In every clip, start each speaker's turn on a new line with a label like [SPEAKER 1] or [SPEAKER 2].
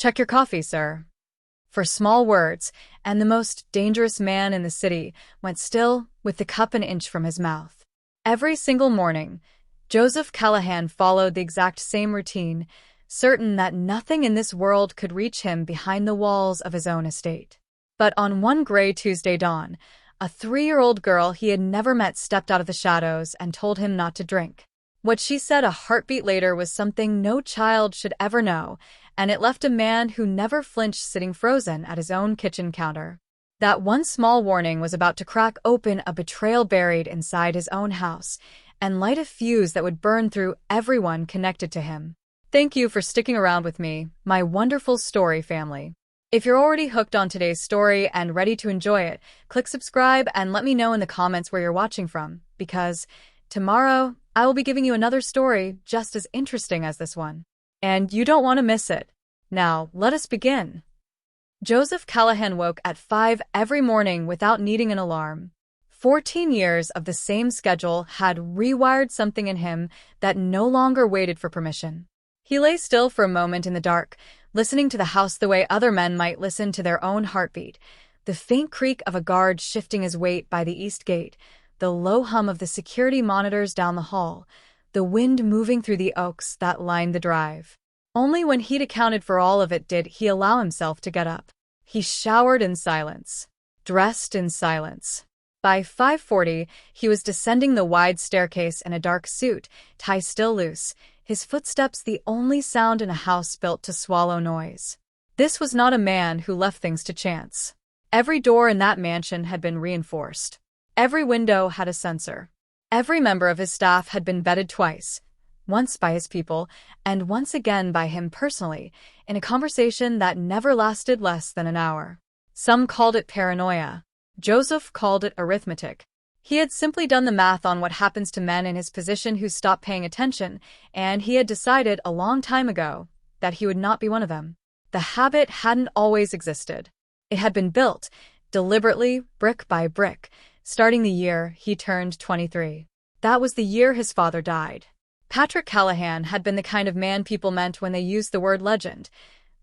[SPEAKER 1] Check your coffee, sir. For small words, and the most dangerous man in the city went still with the cup an inch from his mouth. Every single morning, Joseph Callahan followed the exact same routine, certain that nothing in this world could reach him behind the walls of his own estate. But on one gray Tuesday dawn, a 3-year-old girl he had never met stepped out of the shadows and told him not to drink. What she said a heartbeat later was something no child should ever know, and it left a man who never flinched sitting frozen at his own kitchen counter. That one small warning was about to crack open a betrayal buried inside his own house and light a fuse that would burn through everyone connected to him. Thank you for sticking around with me, my wonderful story family. If you're already hooked on today's story and ready to enjoy it, click subscribe and let me know in the comments where you're watching from, because tomorrow I will be giving you another story just as interesting as this one. And you don't want to miss it. Now, let us begin. Joseph Callahan woke at 5 every morning without needing an alarm. 14 years of the same schedule had rewired something in him that no longer waited for permission. He lay still for a moment in the dark, listening to the house the way other men might listen to their own heartbeat, the faint creak of a guard shifting his weight by the east gate, the low hum of the security monitors down the hall, the wind moving through the oaks that lined the drive. Only when he'd accounted for all of it did he allow himself to get up. He showered in silence, dressed in silence. By 5:40, he was descending the wide staircase in a dark suit, tie still loose, his footsteps the only sound in a house built to swallow noise. This was not a man who left things to chance. Every door in that mansion had been reinforced. Every window had a sensor. Every member of his staff had been vetted twice, once by his people, and once again by him personally, in a conversation that never lasted less than an hour. Some called it paranoia. Joseph called it arithmetic. He had simply done the math on what happens to men in his position who stop paying attention, and he had decided a long time ago that he would not be one of them. The habit hadn't always existed. It had been built, deliberately, brick by brick, starting the year he turned 23. That was the year his father died. Patrick Callahan had been the kind of man people meant when they used the word legend,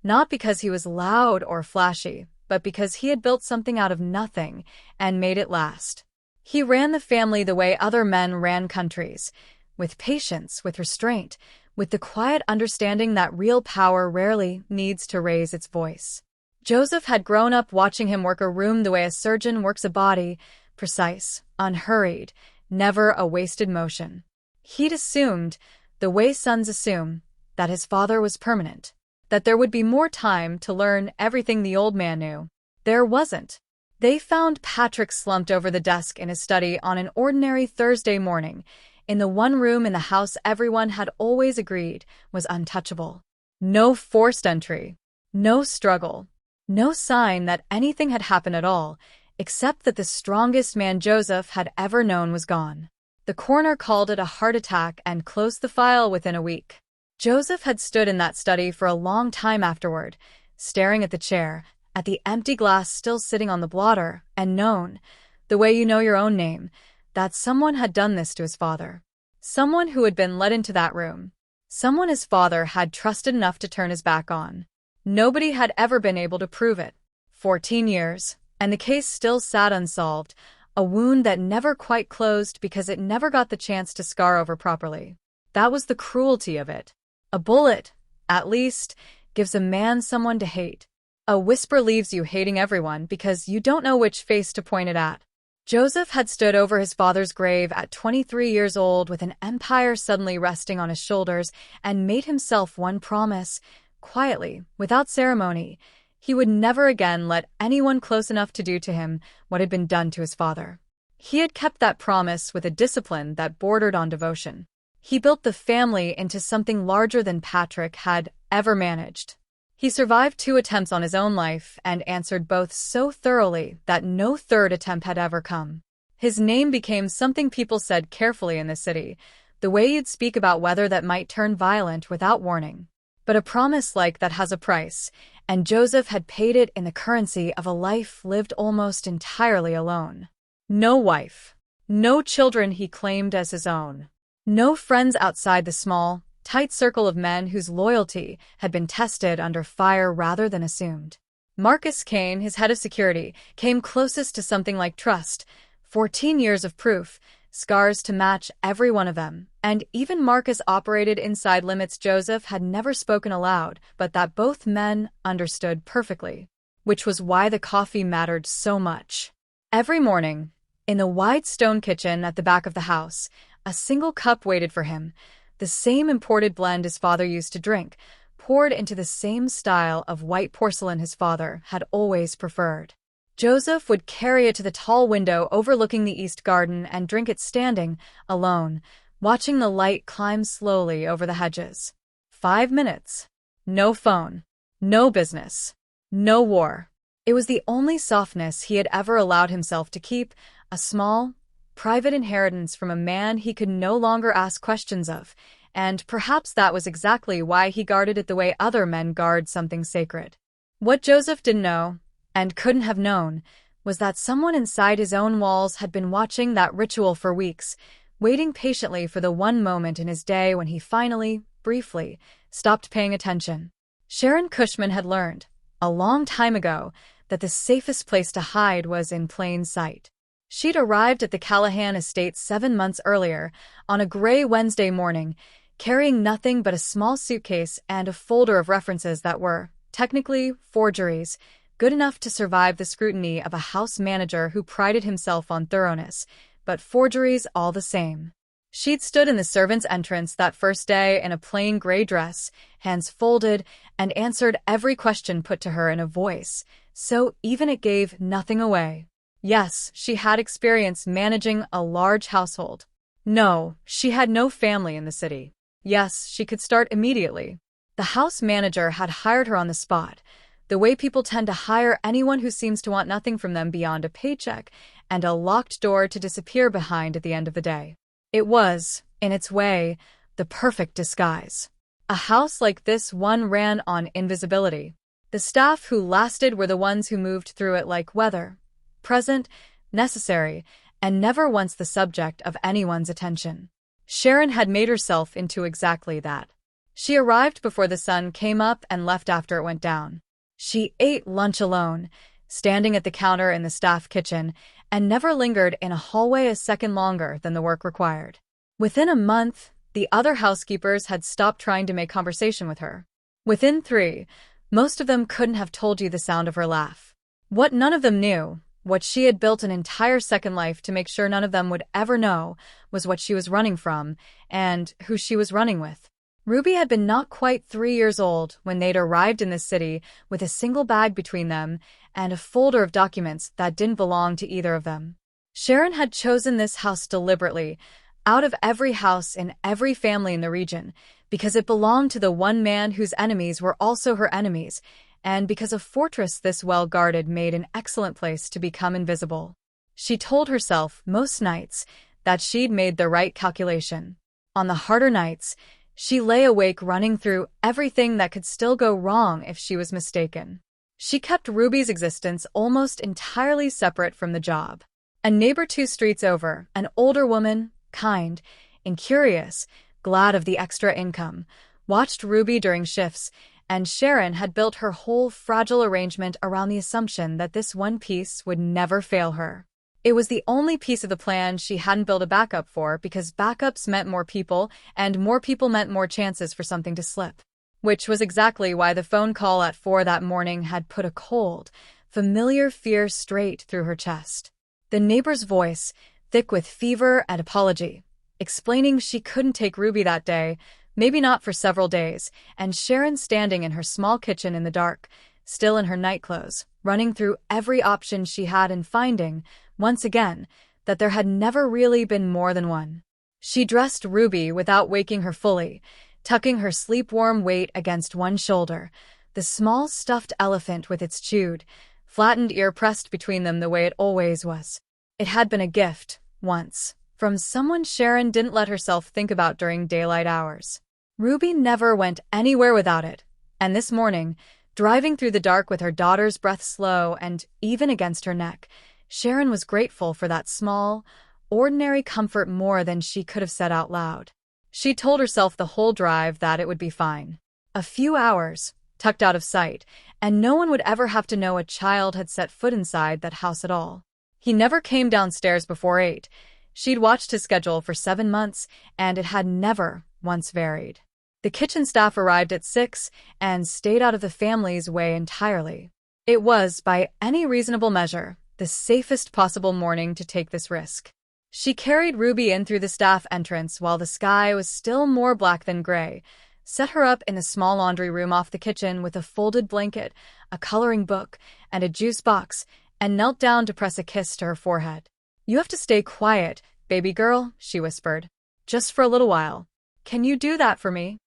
[SPEAKER 1] not because he was loud or flashy, but because he had built something out of nothing and made it last. He ran the family the way other men ran countries, with patience, with restraint, with the quiet understanding that real power rarely needs to raise its voice. Joseph had grown up watching him work a room the way a surgeon works a body, precise, unhurried, never a wasted motion. He'd assumed, the way sons assume, that his father was permanent, that there would be more time to learn everything the old man knew. There wasn't. They found Patrick slumped over the desk in his study on an ordinary Thursday morning, in the one room in the house everyone had always agreed was untouchable. No forced entry, no struggle, no sign that anything had happened at all, except that the strongest man Joseph had ever known was gone. The coroner called it a heart attack and closed the file within a week. Joseph had stood in that study for a long time afterward, staring at the chair, at the empty glass still sitting on the blotter, and known, the way you know your own name, that someone had done this to his father. Someone who had been let into that room. Someone his father had trusted enough to turn his back on. Nobody had ever been able to prove it. 14 years. And the case still sat unsolved, a wound that never quite closed because it never got the chance to scar over properly. That was the cruelty of it. A bullet, at least, gives a man someone to hate. A whisper leaves you hating everyone because you don't know which face to point it at. Joseph had stood over his father's grave at 23 years old with an empire suddenly resting on his shoulders and made himself one promise, quietly, without ceremony. He would never again let anyone close enough to do to him what had been done to his father. He had kept that promise with a discipline that bordered on devotion. He built the family into something larger than Patrick had ever managed. He survived 2 attempts on his own life and answered both so thoroughly that no third attempt had ever come. His name became something people said carefully in the city, the way you'd speak about weather that might turn violent without warning. But a promise like that has a price, and Joseph had paid it in the currency of a life lived almost entirely alone. No wife, no children he claimed as his own, no friends outside the small, tight circle of men whose loyalty had been tested under fire rather than assumed. Marcus Kane, his head of security, came closest to something like trust. 14 years of proof, scars to match every one of them, and even Marcus operated inside limits Joseph had never spoken aloud, but that both men understood perfectly, which was why the coffee mattered so much. Every morning, in the wide stone kitchen at the back of the house, a single cup waited for him, the same imported blend his father used to drink, poured into the same style of white porcelain his father had always preferred. Joseph would carry it to the tall window overlooking the east garden and drink it standing, alone, watching the light climb slowly over the hedges. 5 minutes. No phone. No business. No war. It was the only softness he had ever allowed himself to keep, a small, private inheritance from a man he could no longer ask questions of, and perhaps that was exactly why he guarded it the way other men guard something sacred. What Joseph didn't know, and couldn't have known, was that someone inside his own walls had been watching that ritual for weeks, waiting patiently for the one moment in his day when he finally, briefly, stopped paying attention. Sharon Cushman had learned, a long time ago, that the safest place to hide was in plain sight. She'd arrived at the Callahan estate 7 months earlier, on a gray Wednesday morning, carrying nothing but a small suitcase and a folder of references that were, technically, forgeries, good enough to survive the scrutiny of a house manager who prided himself on thoroughness, but forgeries all the same. She'd stood in the servants' entrance that first day in a plain gray dress, hands folded, and answered every question put to her in a voice, so even it gave nothing away. Yes, she had experience managing a large household. No, she had no family in the city. Yes, she could start immediately. The house manager had hired her on the spot, the way people tend to hire anyone who seems to want nothing from them beyond a paycheck and a locked door to disappear behind at the end of the day. It was, in its way, the perfect disguise. A house like this one ran on invisibility. The staff who lasted were the ones who moved through it like weather, present, necessary, and never once the subject of anyone's attention. Sharon had made herself into exactly that. She arrived before the sun came up and left after it went down. She ate lunch alone, standing at the counter in the staff kitchen, and never lingered in a hallway a second longer than the work required. Within a month, the other housekeepers had stopped trying to make conversation with her. Within 3, most of them couldn't have told you the sound of her laugh. What none of them knew, what she had built an entire second life to make sure none of them would ever know, was what she was running from, and who she was running with. Ruby had been not quite 3 years old when they'd arrived in the city with a single bag between them and a folder of documents that didn't belong to either of them. Sharon had chosen this house deliberately, out of every house in every family in the region, because it belonged to the one man whose enemies were also her enemies, and because a fortress this well-guarded made an excellent place to become invisible. She told herself, most nights, that she'd made the right calculation. On the harder nights, she lay awake running through everything that could still go wrong if she was mistaken. She kept Ruby's existence almost entirely separate from the job. A neighbor 2 streets over, an older woman, kind, incurious, glad of the extra income, watched Ruby during shifts, and Sharon had built her whole fragile arrangement around the assumption that this one piece would never fail her. It was the only piece of the plan she hadn't built a backup for because backups meant more people, and more people meant more chances for something to slip. Which was exactly why the phone call at 4 that morning had put a cold, familiar fear straight through her chest. The neighbor's voice, thick with fever and apology, explaining she couldn't take Ruby that day, maybe not for several days, and Sharon standing in her small kitchen in the dark, still in her nightclothes, running through every option she had and finding, once again, that there had never really been more than one. She dressed Ruby without waking her fully, tucking her sleep-warm weight against one shoulder, the small stuffed elephant with its chewed, flattened ear pressed between them the way it always was. It had been a gift, once, from someone Sharon didn't let herself think about during daylight hours. Ruby never went anywhere without it, and this morning, driving through the dark with her daughter's breath slow and even against her neck, Sharon was grateful for that small, ordinary comfort more than she could have said out loud. She told herself the whole drive that it would be fine. A few hours, tucked out of sight, and no one would ever have to know a child had set foot inside that house at all. He never came downstairs before 8. She'd watched his schedule for 7 months, and it had never once varied. The kitchen staff arrived at 6 and stayed out of the family's way entirely. It was, by any reasonable measure, the safest possible morning to take this risk. She carried Ruby in through the staff entrance while the sky was still more black than gray, set her up in the small laundry room off the kitchen with a folded blanket, a coloring book, and a juice box, and knelt down to press a kiss to her forehead. "You have to stay quiet, baby girl," she whispered. "Just for a little while. Can you do that for me?"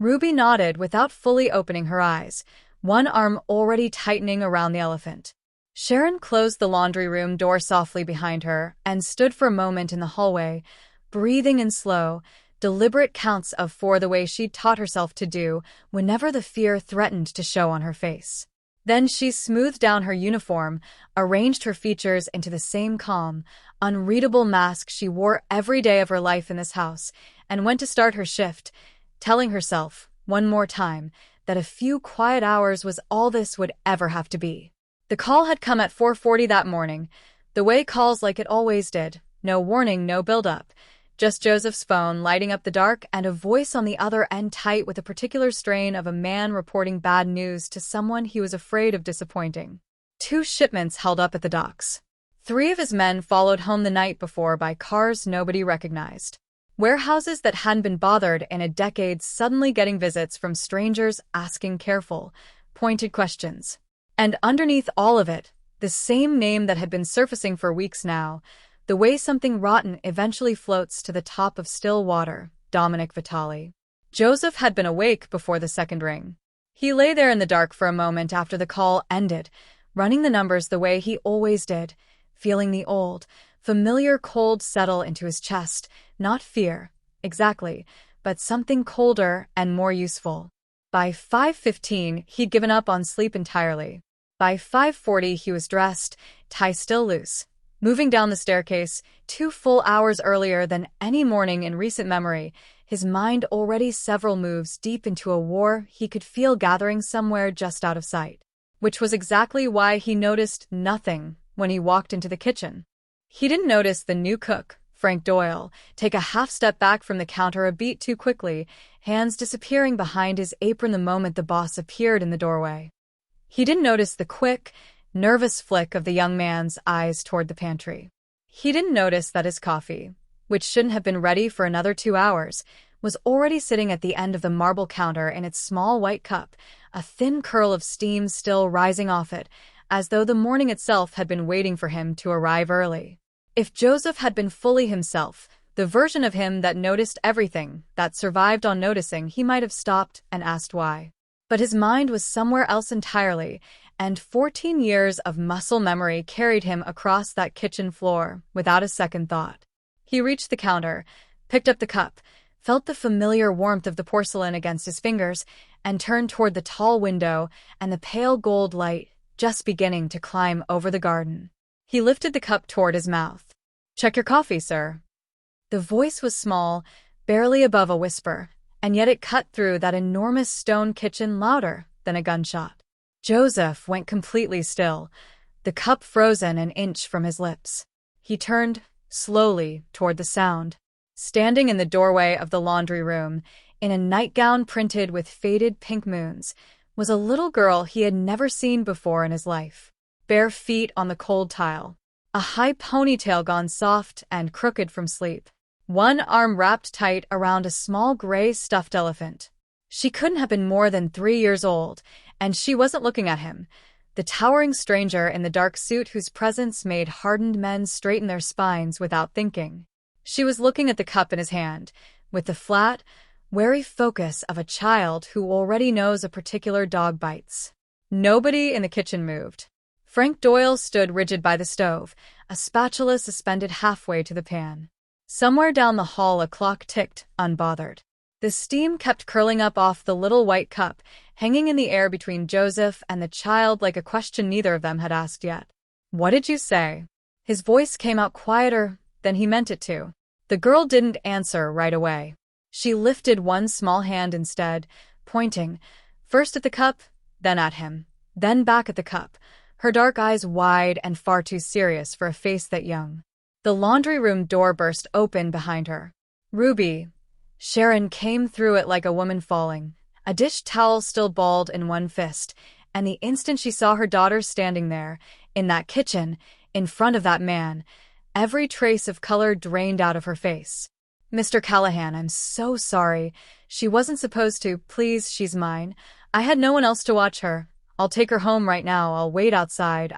[SPEAKER 1] Ruby nodded without fully opening her eyes, one arm already tightening around the elephant. Sharon closed the laundry room door softly behind her and stood for a moment in the hallway, breathing in slow, deliberate counts of 4 the way she'd taught herself to do whenever the fear threatened to show on her face. Then she smoothed down her uniform, arranged her features into the same calm, unreadable mask she wore every day of her life in this house, and went to start her shift, telling herself, one more time, that a few quiet hours was all this would ever have to be. The call had come at 4:40 that morning, the way calls like it always did, no warning, no build-up. Just Joseph's phone lighting up the dark and a voice on the other end tight with a particular strain of a man reporting bad news to someone he was afraid of disappointing. 2 shipments held up at the docks. 3 of his men followed home the night before by cars nobody recognized. Warehouses that hadn't been bothered in a decade suddenly getting visits from strangers asking careful, pointed questions. And underneath all of it, the same name that had been surfacing for weeks now, the way something rotten eventually floats to the top of still water, Dominic Vitali. Joseph had been awake before the second ring. He lay there in the dark for a moment after the call ended, running the numbers the way he always did, feeling the old, familiar cold settle into his chest, not fear, exactly, but something colder and more useful. By 5:15, he'd given up on sleep entirely. By 5:40, he was dressed, tie still loose, moving down the staircase 2 full hours earlier than any morning in recent memory, his mind already several moves deep into a war he could feel gathering somewhere just out of sight. Which was exactly why he noticed nothing when he walked into the kitchen. He didn't notice the new cook, Frank Doyle, take a half step back from the counter a beat too quickly, hands disappearing behind his apron the moment the boss appeared in the doorway. He didn't notice the quick, nervous flick of the young man's eyes toward the pantry. He didn't notice that his coffee, which shouldn't have been ready for another 2 hours, was already sitting at the end of the marble counter in its small white cup, a thin curl of steam still rising off it, as though the morning itself had been waiting for him to arrive early. If Joseph had been fully himself, the version of him that noticed everything, that survived on noticing, he might have stopped and asked why. But his mind was somewhere else entirely, and 14 years of muscle memory carried him across that kitchen floor without a second thought. He reached the counter, picked up the cup, felt the familiar warmth of the porcelain against his fingers, and turned toward the tall window and the pale gold light just beginning to climb over the garden. He lifted the cup toward his mouth. "Check your coffee, sir." The voice was small, barely above a whisper, and yet it cut through that enormous stone kitchen louder than a gunshot. Joseph went completely still, the cup frozen an inch from his lips. He turned, slowly, toward the sound. Standing in the doorway of the laundry room, in a nightgown printed with faded pink moons, was a little girl he had never seen before in his life. Bare feet on the cold tile, a high ponytail gone soft and crooked from sleep. One arm wrapped tight around a small gray stuffed elephant. She couldn't have been more than 3 years old, and she wasn't looking at him, the towering stranger in the dark suit whose presence made hardened men straighten their spines without thinking. She was looking at the cup in his hand, with the flat, wary focus of a child who already knows a particular dog bites. Nobody in the kitchen moved. Frank Doyle stood rigid by the stove, a spatula suspended halfway to the pan. Somewhere down the hall a clock ticked, unbothered. The steam kept curling up off the little white cup, hanging in the air between Joseph and the child like a question neither of them had asked yet. "What did you say?" His voice came out quieter than he meant it to. The girl didn't answer right away. She lifted one small hand instead, pointing, first at the cup, then at him, then back at the cup, her dark eyes wide and far too serious for a face that young. The laundry room door burst open behind her. Ruby. Sharon came through it like a woman falling, a dish towel still balled in one fist, and the instant she saw her daughter standing there, in that kitchen, in front of that man, every trace of color drained out of her face. Mr. Callahan, I'm so sorry. She wasn't supposed to. Please, she's mine. I had no one else to watch her. I'll take her home right now. I'll wait outside.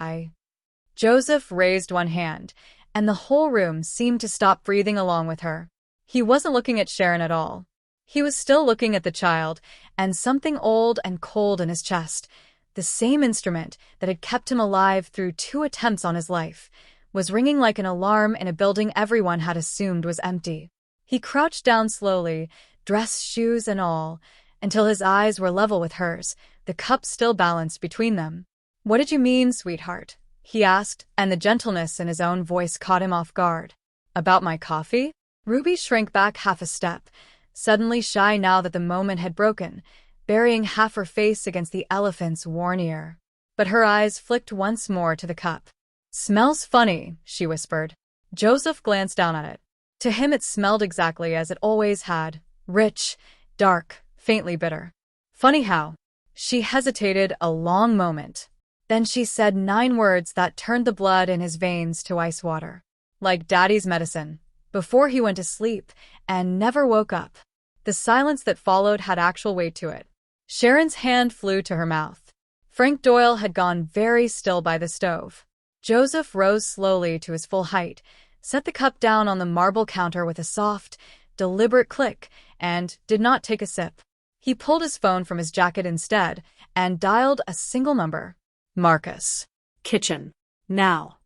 [SPEAKER 1] Joseph raised one hand, and the whole room seemed to stop breathing along with her. He wasn't looking at Sharon at all. He was still looking at the child, and something old and cold in his chest, the same instrument that had kept him alive through 2 attempts on his life, was ringing like an alarm in a building everyone had assumed was empty. He crouched down slowly, dress, shoes, and all, until his eyes were level with hers, the cup still balanced between them. What did you mean, sweetheart? He asked, and the gentleness in his own voice caught him off guard. About my coffee? Ruby shrank back half a step, suddenly shy now that the moment had broken, burying half her face against the elephant's worn ear. But her eyes flicked once more to the cup. Smells funny, she whispered. Joseph glanced down at it. To him it smelled exactly as it always had, rich, dark, faintly bitter. Funny how? She hesitated a long moment. Then she said 9 words that turned the blood in his veins to ice water. Like Daddy's medicine, before he went to sleep, and never woke up. The silence that followed had actual weight to it. Sharon's hand flew to her mouth. Frank Doyle had gone very still by the stove. Joseph rose slowly to his full height, set the cup down on the marble counter with a soft, deliberate click, and did not take a sip. He pulled his phone from his jacket instead and dialed a single number. Marcus. Kitchen. Now.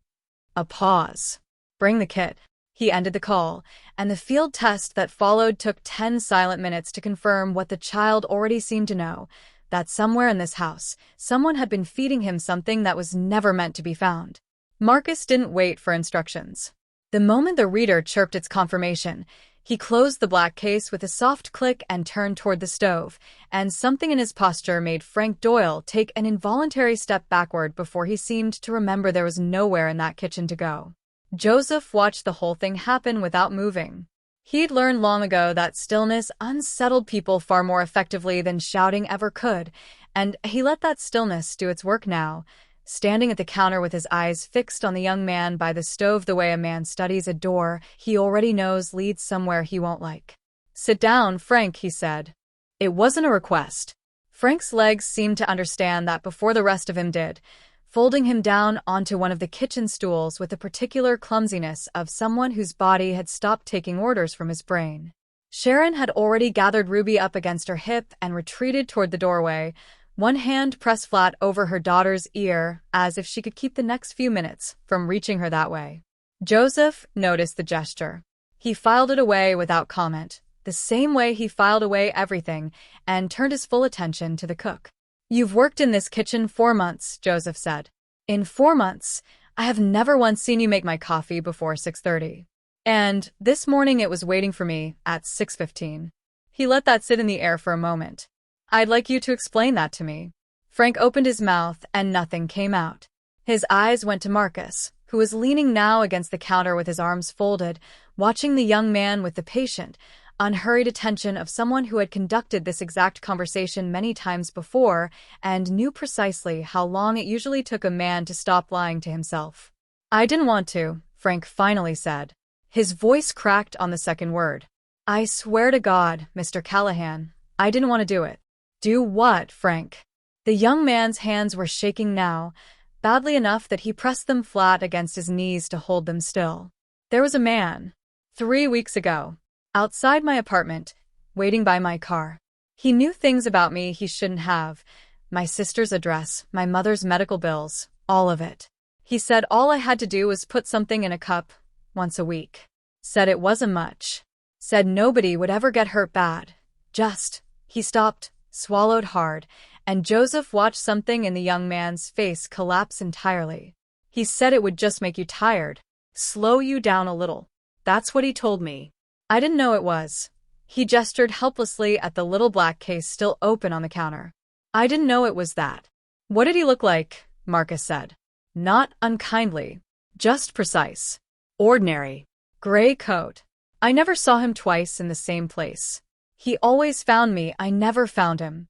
[SPEAKER 1] A pause. Bring the kit. He ended the call, and the field test that followed took 10 silent minutes to confirm what the child already seemed to know, that somewhere in this house, someone had been feeding him something that was never meant to be found. Marcus didn't wait for instructions. The moment the reader chirped its confirmation, he closed the black case with a soft click and turned toward the stove, and something in his posture made Frank Doyle take an involuntary step backward before he seemed to remember there was nowhere in that kitchen to go. Joseph watched the whole thing happen without moving. He'd learned long ago that stillness unsettled people far more effectively than shouting ever could, and he let that stillness do its work now, standing at the counter with his eyes fixed on the young man by the stove the way a man studies a door he already knows leads somewhere he won't like. Sit down, Frank, he said. It wasn't a request. Frank's legs seemed to understand that before the rest of him did, folding him down onto one of the kitchen stools with the particular clumsiness of someone whose body had stopped taking orders from his brain. Sharon had already gathered Ruby up against her hip and retreated toward the doorway, one hand pressed flat over her daughter's ear, as if she could keep the next few minutes from reaching her that way. Joseph noticed the gesture. He filed it away without comment, the same way he filed away everything, and turned his full attention to the cook. You've worked in this kitchen 4 months, Joseph said. In 4 months, I have never once seen you make my coffee before 6:30. And this morning it was waiting for me at 6:15. He let that sit in the air for a moment. I'd like you to explain that to me. Frank opened his mouth and nothing came out. His eyes went to Marcus, who was leaning now against the counter with his arms folded, watching the young man with the patient, unhurried attention of someone who had conducted this exact conversation many times before and knew precisely how long it usually took a man to stop lying to himself. I didn't want to, Frank finally said. His voice cracked on the second word. I swear to God, Mr. Callahan, I didn't want to do it. Do what, Frank? The young man's hands were shaking now, badly enough that he pressed them flat against his knees to hold them still. There was a man, 3 weeks ago, outside my apartment, waiting by my car. He knew things about me he shouldn't have, my sister's address, my mother's medical bills, all of it. He said all I had to do was put something in a cup, once a week. Said it wasn't much. Said nobody would ever get hurt bad. Just, he stopped, swallowed hard, and Joseph watched something in the young man's face collapse entirely. He said it would just make you tired, slow you down a little. That's what he told me. I didn't know it was. He gestured helplessly at the little black case still open on the counter. I didn't know it was that. What did he look like? Marcus said. Not unkindly, just precise. Ordinary. Gray coat. I never saw him twice in the same place. He always found me, I never found him.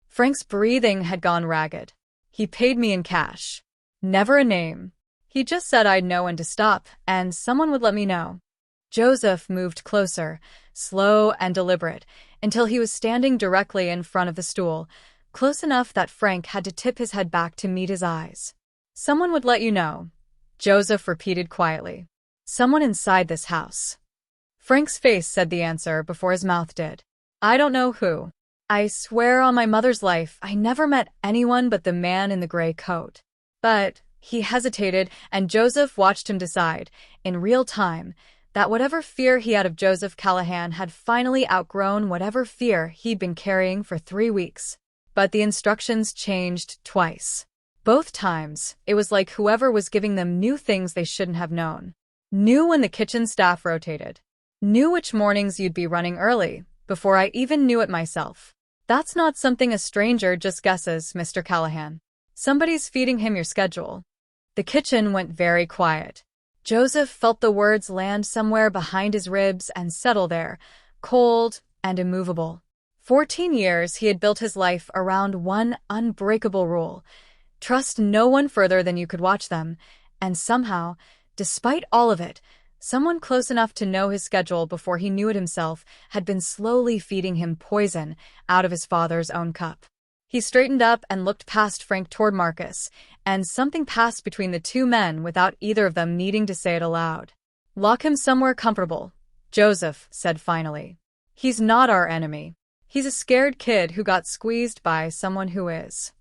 [SPEAKER 1] Frank's breathing had gone ragged. He paid me in cash. Never a name. He just said I'd know when to stop, and someone would let me know. Joseph moved closer, slow and deliberate, until he was standing directly in front of the stool, close enough that Frank had to tip his head back to meet his eyes. Someone would let you know, Joseph repeated quietly. Someone inside this house. Frank's face said the answer before his mouth did. I don't know who. I swear on my mother's life, I never met anyone but the man in the gray coat. But he hesitated, and Joseph watched him decide, in real time, that whatever fear he had of Joseph Callahan had finally outgrown whatever fear he'd been carrying for 3 weeks. But the instructions changed twice. Both times, it was like whoever was giving them knew things they shouldn't have known. Knew when the kitchen staff rotated. Knew which mornings you'd be running early, before I even knew it myself. That's not something a stranger just guesses, Mr. Callahan. Somebody's feeding him your schedule. The kitchen went very quiet. Joseph felt the words land somewhere behind his ribs and settle there, cold and immovable. 14 years he had built his life around one unbreakable rule. Trust no one further than you could watch them, and somehow, despite all of it, someone close enough to know his schedule before he knew it himself had been slowly feeding him poison out of his father's own cup. He straightened up and looked past Frank toward Marcus, and something passed between the two men without either of them needing to say it aloud. Lock him somewhere comfortable, Joseph said finally. He's not our enemy. He's a scared kid who got squeezed by someone who is.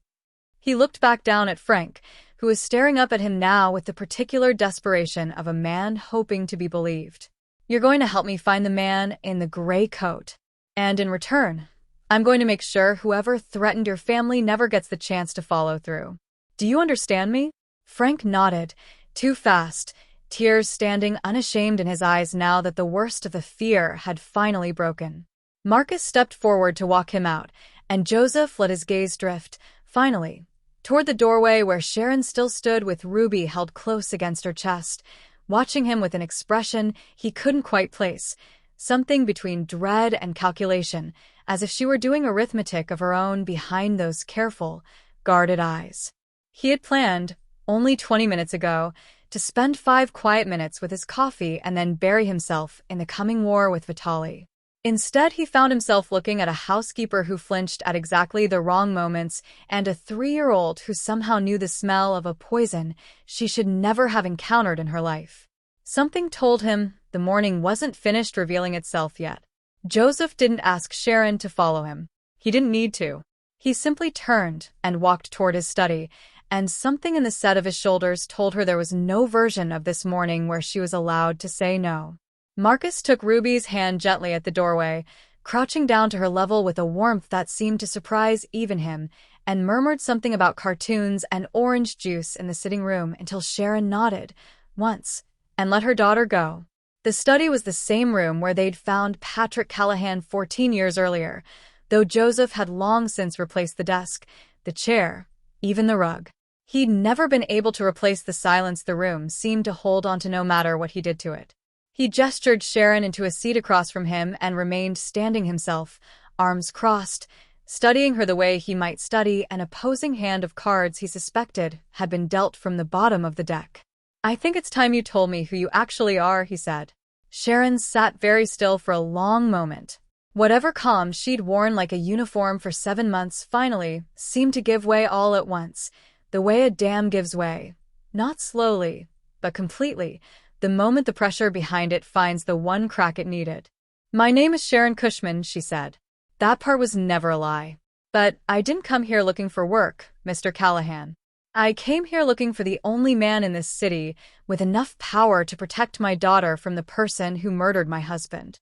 [SPEAKER 1] He looked back down at Frank, who was staring up at him now with the particular desperation of a man hoping to be believed. You're going to help me find the man in the gray coat. And in return, I'm going to make sure whoever threatened your family never gets the chance to follow through. Do you understand me? Frank nodded, too fast, tears standing unashamed in his eyes now that the worst of the fear had finally broken. Marcus stepped forward to walk him out, and Joseph let his gaze drift, finally, toward the doorway where Sharon still stood with Ruby held close against her chest, watching him with an expression he couldn't quite place, something between dread and calculation, as if she were doing arithmetic of her own behind those careful, guarded eyes. He had planned, only 20 minutes ago, to spend 5 quiet minutes with his coffee and then bury himself in the coming war with Vitali. Instead, he found himself looking at a housekeeper who flinched at exactly the wrong moments and a 3-year-old who somehow knew the smell of a poison she should never have encountered in her life. Something told him the morning wasn't finished revealing itself yet. Joseph didn't ask Sharon to follow him. He didn't need to. He simply turned and walked toward his study, and something in the set of his shoulders told her there was no version of this morning where she was allowed to say no. Marcus took Ruby's hand gently at the doorway, crouching down to her level with a warmth that seemed to surprise even him, and murmured something about cartoons and orange juice in the sitting room until Sharon nodded, once, and let her daughter go. The study was the same room where they'd found Patrick Callahan 14 years earlier, though Joseph had long since replaced the desk, the chair, even the rug. He'd never been able to replace the silence the room seemed to hold onto no matter what he did to it. He gestured Sharon into a seat across from him and remained standing himself, arms crossed, studying her the way he might study an opposing hand of cards he suspected had been dealt from the bottom of the deck. I think it's time you told me who you actually are, he said. Sharon sat very still for a long moment. Whatever calm she'd worn like a uniform for 7 months finally seemed to give way all at once, the way a dam gives way. Not slowly, but completely, the moment the pressure behind it finds the one crack it needed. My name is Sharon Cushman, she said. That part was never a lie. But I didn't come here looking for work, Mr. Callahan. I came here looking for the only man in this city with enough power to protect my daughter from the person who murdered my husband.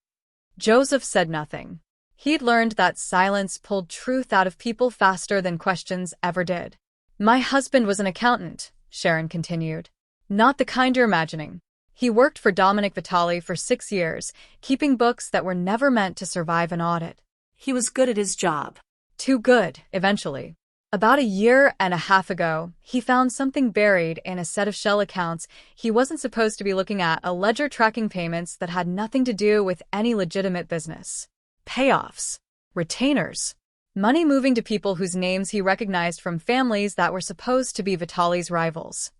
[SPEAKER 1] Joseph said nothing. He'd learned that silence pulled truth out of people faster than questions ever did. My husband was an accountant, Sharon continued. Not the kind you're imagining. He worked for Dominic Vitali for 6 years, keeping books that were never meant to survive an audit.
[SPEAKER 2] He was good at his job.
[SPEAKER 1] Too good, eventually. About a year and a half ago, he found something buried in a set of shell accounts he wasn't supposed to be looking at, a ledger tracking payments that had nothing to do with any legitimate business. Payoffs. Retainers. Money moving to people whose names he recognized from families that were supposed to be Vitali's rivals.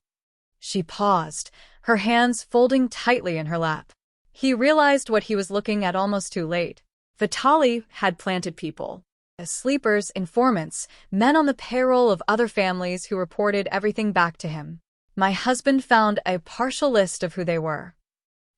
[SPEAKER 1] She paused, her hands folding tightly in her lap. He realized what he was looking at almost too late. Vitali had planted people. Sleepers, informants, men on the payroll of other families who reported everything back to him. My husband found a partial list of who they were.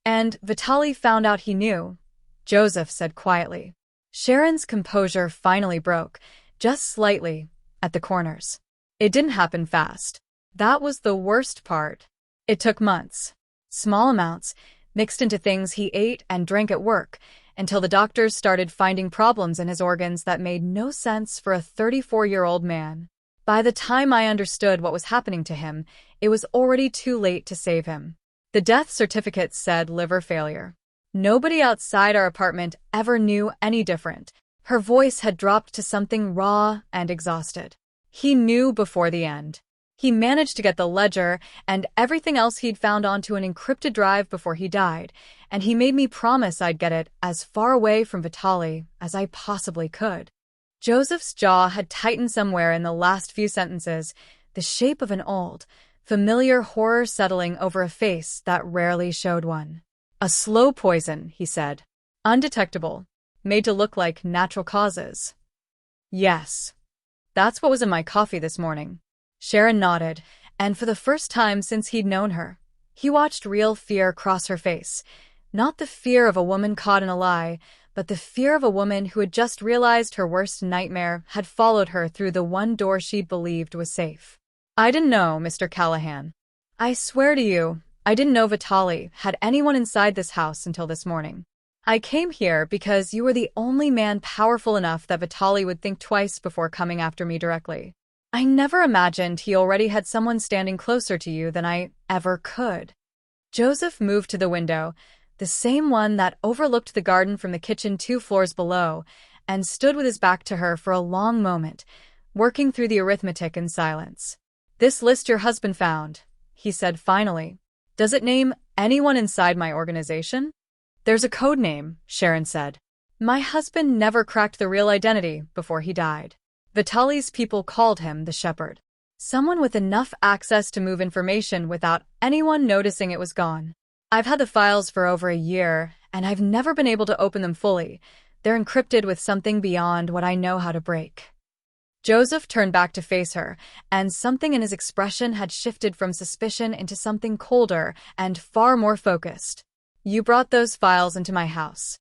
[SPEAKER 1] And Vitali found out he knew, Joseph said quietly. Sharon's composure finally broke, just slightly, at the corners. It didn't happen fast. That was the worst part. It took months. Small amounts, mixed into things he ate and drank at work, until the doctors started finding problems in his organs that made no sense for a 34-year-old man. By the time I understood what was happening to him, it was already too late to save him. The death certificate said liver failure. Nobody outside our apartment ever knew any different. Her voice had dropped to something raw and exhausted. He knew before the end. He managed to get the ledger and everything else he'd found onto an encrypted drive before he died, and he made me promise I'd get it as far away from Vitali as I possibly could. Joseph's jaw had tightened somewhere in the last few sentences, the shape of an old, familiar horror settling over a face that rarely showed one. A slow poison, he said. Undetectable. Made to look like natural causes. Yes. That's what was in my coffee this morning. Sharon nodded, and for the first time since he'd known her, he watched real fear cross her face. Not the fear of a woman caught in a lie, but the fear of a woman who had just realized her worst nightmare had followed her through the one door she'd believed was safe. I didn't know, Mr. Callahan. I swear to you, I didn't know Vitali had anyone inside this house until this morning. I came here because you were the only man powerful enough that Vitali would think twice before coming after me directly. I never imagined he already had someone standing closer to you than I ever could. Joseph moved to the window, the same one that overlooked the garden from the kitchen 2 floors below, and stood with his back to her for a long moment, working through the arithmetic in silence. This list your husband found, he said finally. Does it name anyone inside my organization? There's a code name, Sharon said. My husband never cracked the real identity before he died. Vitali's people called him the Shepherd. Someone with enough access to move information without anyone noticing it was gone. I've had the files for over a year, and I've never been able to open them fully. They're encrypted with something beyond what I know how to break. Joseph turned back to face her, and something in his expression had shifted from suspicion into something colder and far more focused. You brought those files into my house.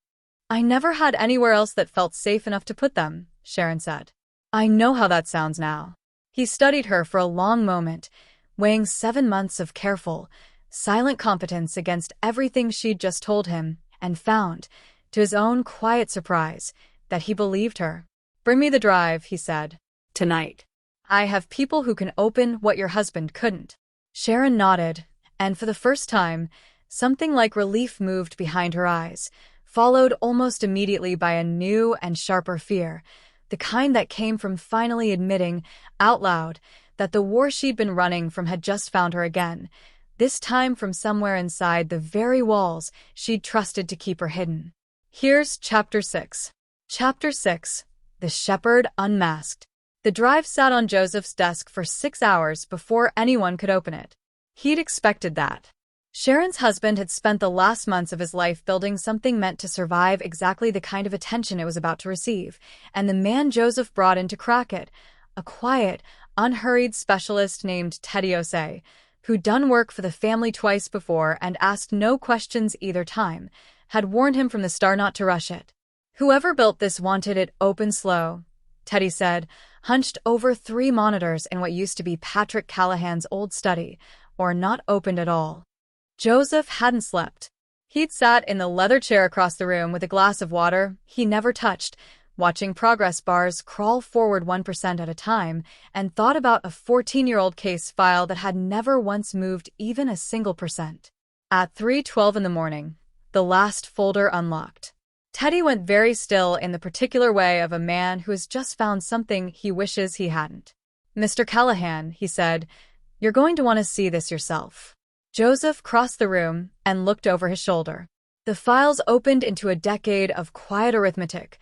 [SPEAKER 1] I never had anywhere else that felt safe enough to put them, Sharon said. I know how that sounds now. He studied her for a long moment, weighing 7 months of careful, silent competence against everything she'd just told him, and found, to his own quiet surprise, that he believed her. Bring me the drive, he said. Tonight. I have people who can open what your husband couldn't. Sharon nodded, and for the first time, something like relief moved behind her eyes, followed almost immediately by a new and sharper fear, the kind that came from finally admitting, out loud, that the war she'd been running from had just found her again, this time from somewhere inside the very walls she'd trusted to keep her hidden. Here's Chapter 6. Chapter 6. The Shepherd Unmasked. The drive sat on Joseph's desk for 6 hours before anyone could open it. He'd expected that. Sharon's husband had spent the last months of his life building something meant to survive exactly the kind of attention it was about to receive, and the man Joseph brought in to crack it, a quiet, unhurried specialist named Teddy Osei, who'd done work for the family twice before and asked no questions either time, had warned him from the start not to rush it. Whoever built this wanted it open slow, Teddy said, hunched over 3 monitors in what used to be Patrick Callahan's old study, or not opened at all. Joseph hadn't slept. He'd sat in the leather chair across the room with a glass of water he never touched, watching progress bars crawl forward 1% at a time, and thought about a 14-year-old case file that had never once moved even a single %. At 3:12 in the morning, the last folder unlocked. Teddy went very still in the particular way of a man who has just found something he wishes he hadn't. "Mr. Callahan," he said, "you're going to want to see this yourself." Joseph crossed the room and looked over his shoulder. The files opened into a decade of quiet arithmetic.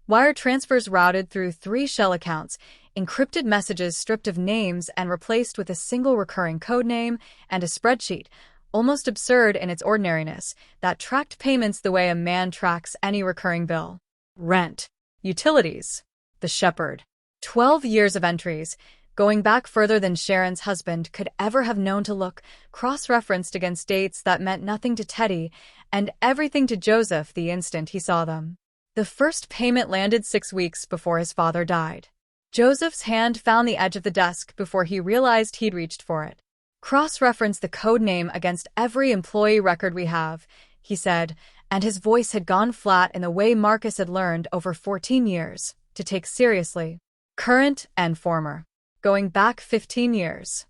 [SPEAKER 1] Wire transfers routed through 3 shell accounts, encrypted messages stripped of names and replaced with a single recurring code name, and a spreadsheet, almost absurd in its ordinariness, that tracked payments the way a man tracks any recurring bill. Rent, utilities, the shepherd. 12 years of entries, going back further than Sharon's husband could ever have known to look, cross-referenced against dates that meant nothing to Teddy and everything to Joseph the instant he saw them. The first payment landed 6 weeks before his father died. Joseph's hand found the edge of the desk before he realized he'd reached for it. "Cross-reference the code name against every employee record we have," he said, and his voice had gone flat in the way Marcus had learned over 14 years to take seriously. "Current and former. Going back 15 years.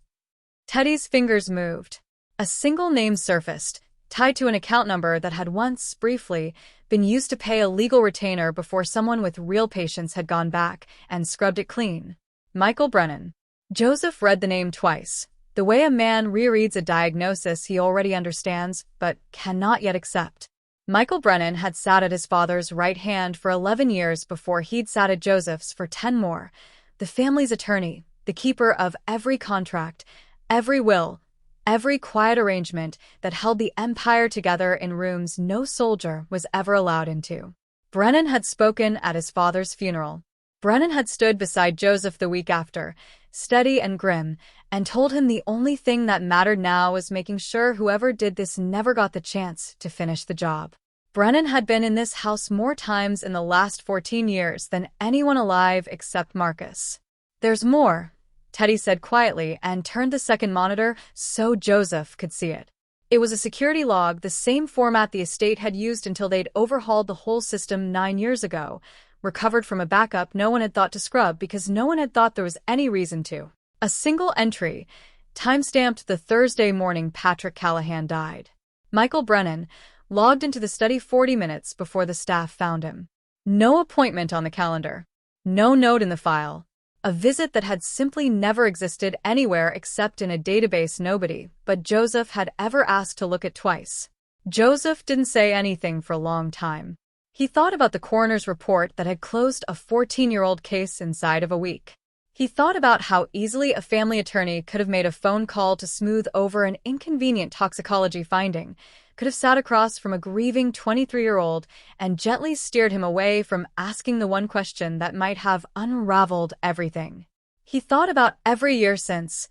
[SPEAKER 1] Teddy's fingers moved. A single name surfaced, tied to an account number that had once, briefly, been used to pay a legal retainer before someone with real patience had gone back and scrubbed it clean. Michael Brennan. Joseph read the name twice, the way a man rereads a diagnosis he already understands but cannot yet accept. Michael Brennan had sat at his father's right hand for 11 years before he'd sat at Joseph's for 10 more, the family's attorney, the keeper of every contract, every will, every quiet arrangement that held the empire together in rooms no soldier was ever allowed into. Brennan had spoken at his father's funeral. Brennan had stood beside Joseph the week after, steady and grim, and told him the only thing that mattered now was making sure whoever did this never got the chance to finish the job. Brennan had been in this house more times in the last 14 years than anyone alive except Marcus. "There's more," Teddy said quietly and turned the second monitor so Joseph could see it. It was a security log, the same format the estate had used until they'd overhauled the whole system 9 years ago, recovered from a backup no one had thought to scrub because no one had thought there was any reason to. A single entry, time-stamped the Thursday morning Patrick Callahan died. Michael Brennan logged into the study 40 minutes before the staff found him. No appointment on the calendar. No note in the file. A visit that had simply never existed anywhere except in a database nobody but Joseph had ever asked to look at twice. Joseph didn't say anything for a long time. He thought about the coroner's report that had closed a 14-year-old case inside of a week. He thought about how easily a family attorney could have made a phone call to smooth over an inconvenient toxicology finding, could have sat across from a grieving 23-year-old and gently steered him away from asking the one question that might have unraveled everything. He thought about every year since,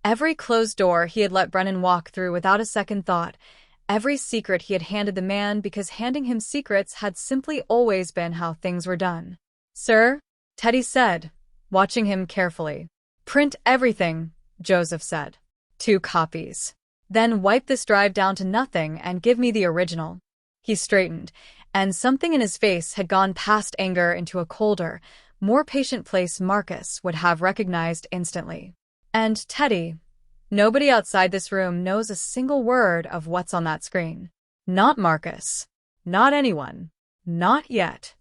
[SPEAKER 1] every closed door he had let Brennan walk through without a second thought, every secret he had handed the man because handing him secrets had simply always been how things were done. "Sir," Teddy said, watching him carefully. "Print everything," Joseph said. 2 copies. "Then wipe this drive down to nothing and give me the original." He straightened, and something in his face had gone past anger into a colder, more patient place Marcus would have recognized instantly. "And Teddy, nobody outside this room knows a single word of what's on that screen. Not Marcus. Not anyone. Not yet."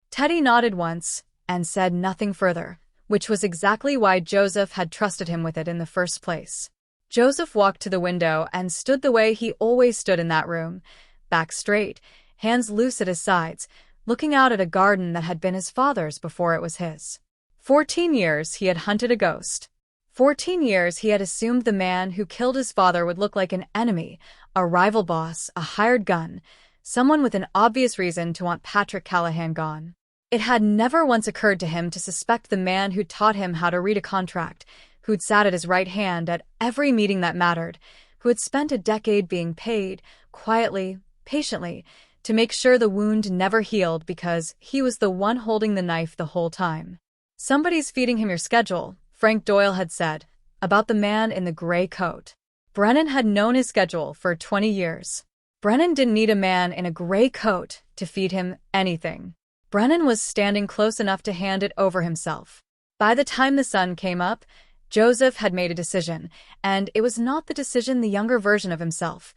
[SPEAKER 1] Teddy nodded once and said nothing further, which was exactly why Joseph had trusted him with it in the first place. Joseph walked to the window and stood the way he always stood in that room, back straight, hands loose at his sides, looking out at a garden that had been his father's before it was his. 14 years he had hunted a ghost. 14 years he had assumed the man who killed his father would look like an enemy, a rival boss, a hired gun, someone with an obvious reason to want Patrick Callahan gone. It had never once occurred to him to suspect the man who'd taught him how to read a contract, who'd sat at his right hand at every meeting that mattered, who had spent a decade being paid, quietly, patiently, to make sure the wound never healed because he was the one holding the knife the whole time. "Somebody's feeding him your schedule," Frank Doyle had said, about the man in the gray coat. Brennan had known his schedule for 20 years. Brennan didn't need a man in a gray coat to feed him anything. Brennan was standing close enough to hand it over himself. By the time the sun came up, Joseph had made a decision, and it was not the decision the younger version of himself,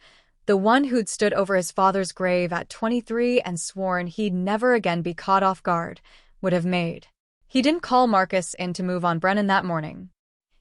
[SPEAKER 1] The one who'd stood over his father's grave at 23 and sworn he'd never again be caught off guard, would have made. He didn't call Marcus in to move on Brennan that morning.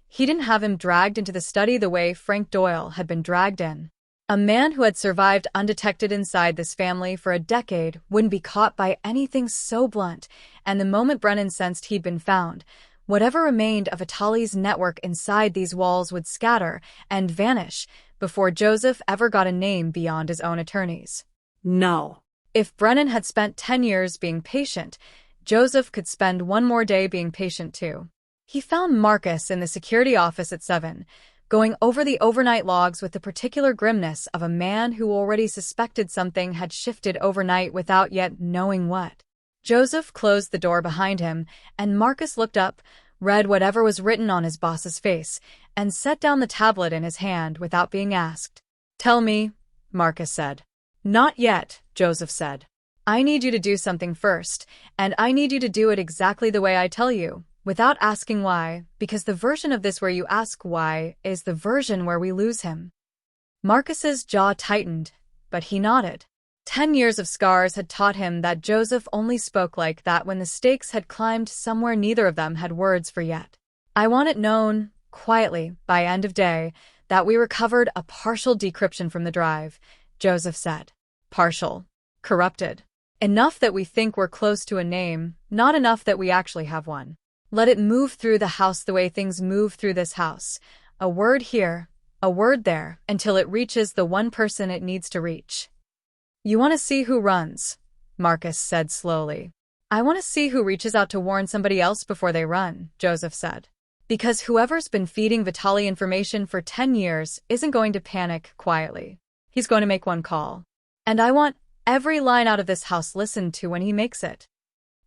[SPEAKER 1] He didn't have him dragged into the study the way Frank Doyle had been dragged in. A man who had survived undetected inside this family for a decade wouldn't be caught by anything so blunt, and the moment Brennan sensed he'd been found, whatever remained of Atali's network inside these walls would scatter and vanish before Joseph ever got a name beyond his own attorneys.
[SPEAKER 2] No.
[SPEAKER 1] If Brennan had spent 10 years being patient, Joseph could spend one more day being patient too. He found Marcus in the security office at 7, going over the overnight logs with the particular grimness of a man who already suspected something had shifted overnight without yet knowing what. Joseph closed the door behind him, and Marcus looked up, read whatever was written on his boss's face, and set down the tablet in his hand without being asked. "Tell me," Marcus said. "Not yet," Joseph said. "I need you to do something first, and I need you to do it exactly the way I tell you, without asking why, because the version of this where you ask why is the version where we lose him." Marcus's jaw tightened, but he nodded. 10 years of scars had taught him that Joseph only spoke like that when the stakes had climbed somewhere neither of them had words for yet. "I want it known, quietly, by end of day, that we recovered a partial decryption from the drive," Joseph said. "Partial. Corrupted. Enough that we think we're close to a name, not enough that we actually have one. Let it move through the house the way things move through this house. A word here, a word there, until it reaches the one person it needs to reach." "You want to see who runs," Marcus said slowly. "I want to see who reaches out to warn somebody else before they run," Joseph said. "Because whoever's been feeding Vitaly information for 10 years isn't going to panic quietly. He's going to make one call. And I want every line out of this house listened to when he makes it."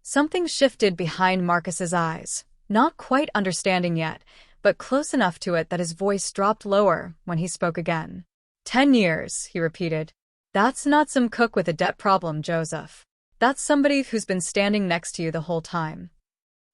[SPEAKER 1] Something shifted behind Marcus's eyes, not quite understanding yet, but close enough to it that his voice dropped lower when he spoke again. 10 years, he repeated. "That's not some cook with a debt problem, Joseph. That's somebody who's been standing next to you the whole time."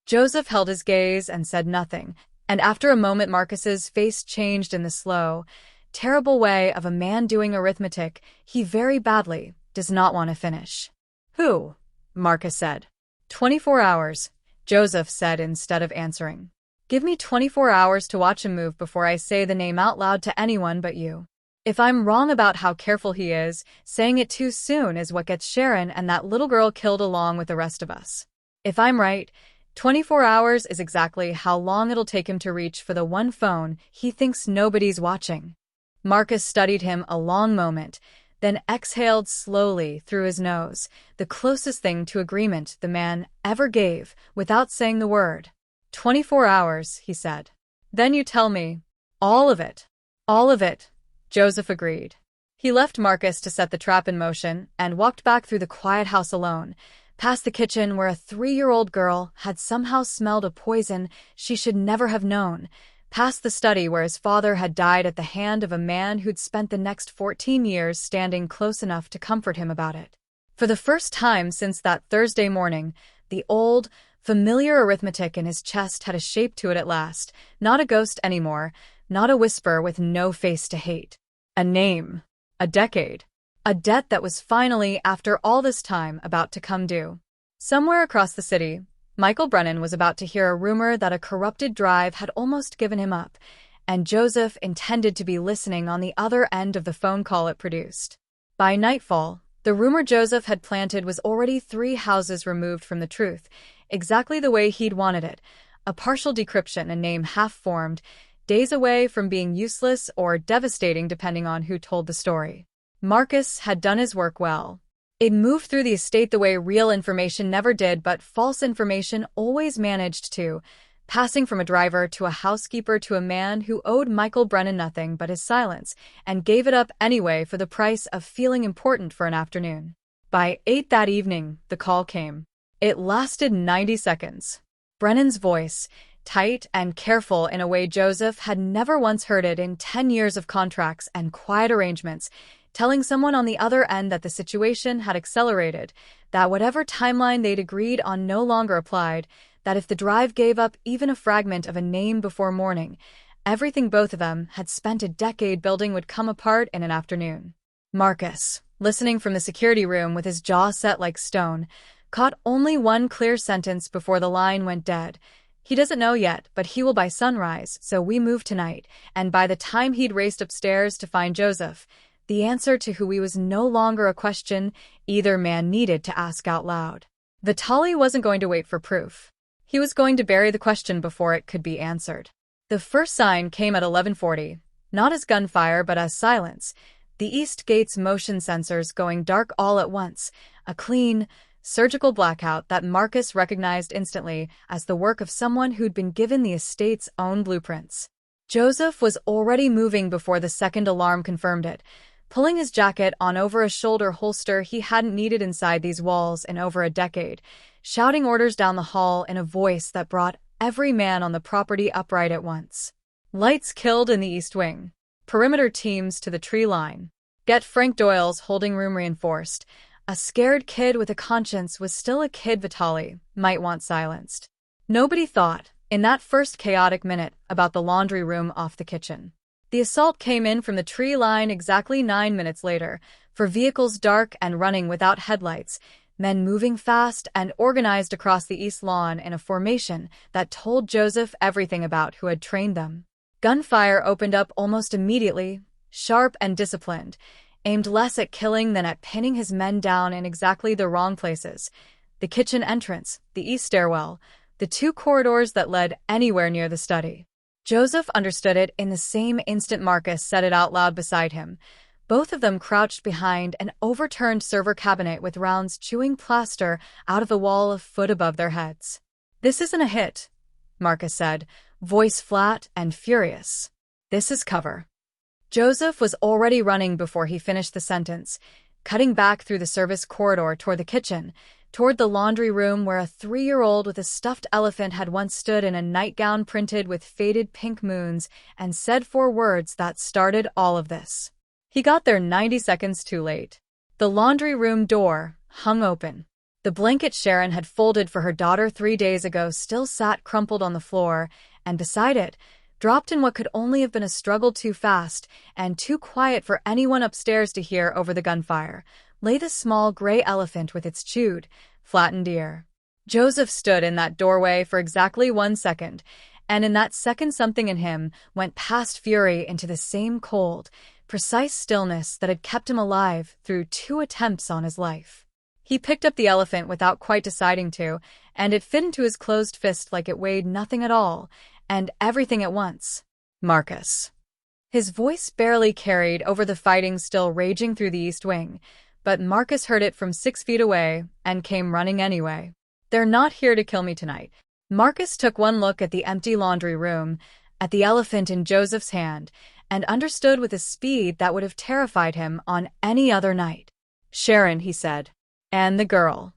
[SPEAKER 1] Joseph held his gaze and said nothing, and after a moment Marcus's face changed in the slow, terrible way of a man doing arithmetic he very badly does not want to finish. "Who?" Marcus said. 24 hours, Joseph said instead of answering. "Give me 24 hours to watch him move before I say the name out loud to anyone but you. If I'm wrong about how careful he is, saying it too soon is what gets Sharon and that little girl killed along with the rest of us. If I'm right, 24 hours is exactly how long it'll take him to reach for the one phone he thinks nobody's watching." Marcus studied him a long moment, then exhaled slowly through his nose, the closest thing to agreement the man ever gave without saying the word. 24 hours, he said. "Then you tell me. All of it." "All of it," Joseph agreed. He left Marcus to set the trap in motion and walked back through the quiet house alone, past the kitchen where a 3-year-old girl had somehow smelled a poison she should never have known, past the study where his father had died at the hand of a man who'd spent the next 14 years standing close enough to comfort him about it. For the first time since that Thursday morning, the old, familiar arithmetic in his chest had a shape to it at last, not a ghost anymore, not a whisper with no face to hate. A name. A decade. A debt that was finally, after all this time, about to come due. Somewhere across the city, Michael Brennan was about to hear a rumor that a corrupted drive had almost given him up, and Joseph intended to be listening on the other end of the phone call it produced. By nightfall, the rumor Joseph had planted was already 3 houses removed from the truth, exactly the way he'd wanted it, a partial decryption, a name half-formed, days away from being useless or devastating depending on who told the story. Marcus had done his work well. It moved through the estate the way real information never did, but false information always managed to, passing from a driver to a housekeeper to a man who owed Michael Brennan nothing but his silence and gave it up anyway for the price of feeling important for an afternoon. By 8 that evening, the call came. It lasted 90 seconds. Brennan's voice, tight and careful in a way Joseph had never once heard it in 10 years of contracts and quiet arrangements, telling someone on the other end that the situation had accelerated, that whatever timeline they'd agreed on no longer applied, that if the drive gave up even a fragment of a name before morning, everything both of them had spent a decade building would come apart in an afternoon. Marcus, listening from the security room with his jaw set like stone, caught only one clear sentence before the line went dead. He doesn't know yet, but he will by sunrise, so we move tonight. And by the time he'd raced upstairs to find Joseph, the answer to who he was no longer a question either man needed to ask out loud. Vitaly wasn't going to wait for proof. He was going to bury the question before it could be answered. The first sign came at 11:40, not as gunfire but as silence. The East Gate's motion sensors going dark all at once, a clean, surgical blackout that Marcus recognized instantly as the work of someone who'd been given the estate's own blueprints. Joseph was already moving before the second alarm confirmed it, pulling his jacket on over a shoulder holster he hadn't needed inside these walls in over a decade, shouting orders down the hall in a voice that brought every man on the property upright at once. Lights killed in the East Wing. Perimeter teams to the tree line. Get Frank Doyle's holding room reinforced. A scared kid with a conscience was still a kid Vitaly might want silenced. Nobody thought, in that first chaotic minute, about the laundry room off the kitchen. The assault came in from the tree line exactly 9 minutes later, for vehicles dark and running without headlights, men moving fast and organized across the east lawn in a formation that told Joseph everything about who had trained them. Gunfire opened up almost immediately, sharp and disciplined, aimed less at killing than at pinning his men down in exactly the wrong places. The kitchen entrance, the east stairwell, the two corridors that led anywhere near the study. Joseph understood it in the same instant Marcus said it out loud beside him. Both of them crouched behind an overturned server cabinet with rounds chewing plaster out of the wall a foot above their heads. "This isn't a hit," Marcus said, voice flat and furious. "This is cover." Joseph was already running before he finished the sentence, cutting back through the service corridor toward the kitchen, toward the laundry room where a 3-year-old with a stuffed elephant had once stood in a nightgown printed with faded pink moons and said 4 words that started all of this. He got there 90 seconds too late. The laundry room door hung open. The blanket Sharon had folded for her daughter 3 days ago still sat crumpled on the floor, and beside it, dropped in what could only have been a struggle too fast and too quiet for anyone upstairs to hear over the gunfire, lay the small gray elephant with its chewed, flattened ear. Joseph stood in that doorway for exactly 1 second, and in that second something in him went past fury into the same cold, precise stillness that had kept him alive through 2 attempts on his life. He picked up the elephant without quite deciding to, and it fit into his closed fist like it weighed nothing at all, and everything at once. "Marcus." His voice barely carried over the fighting still raging through the East Wing, but Marcus heard it from 6 feet away and came running anyway. "They're not here to kill me tonight." Marcus took one look at the empty laundry room, at the elephant in Joseph's hand, and understood with a speed that would have terrified him on any other night. "Sharon," he said. "And the girl."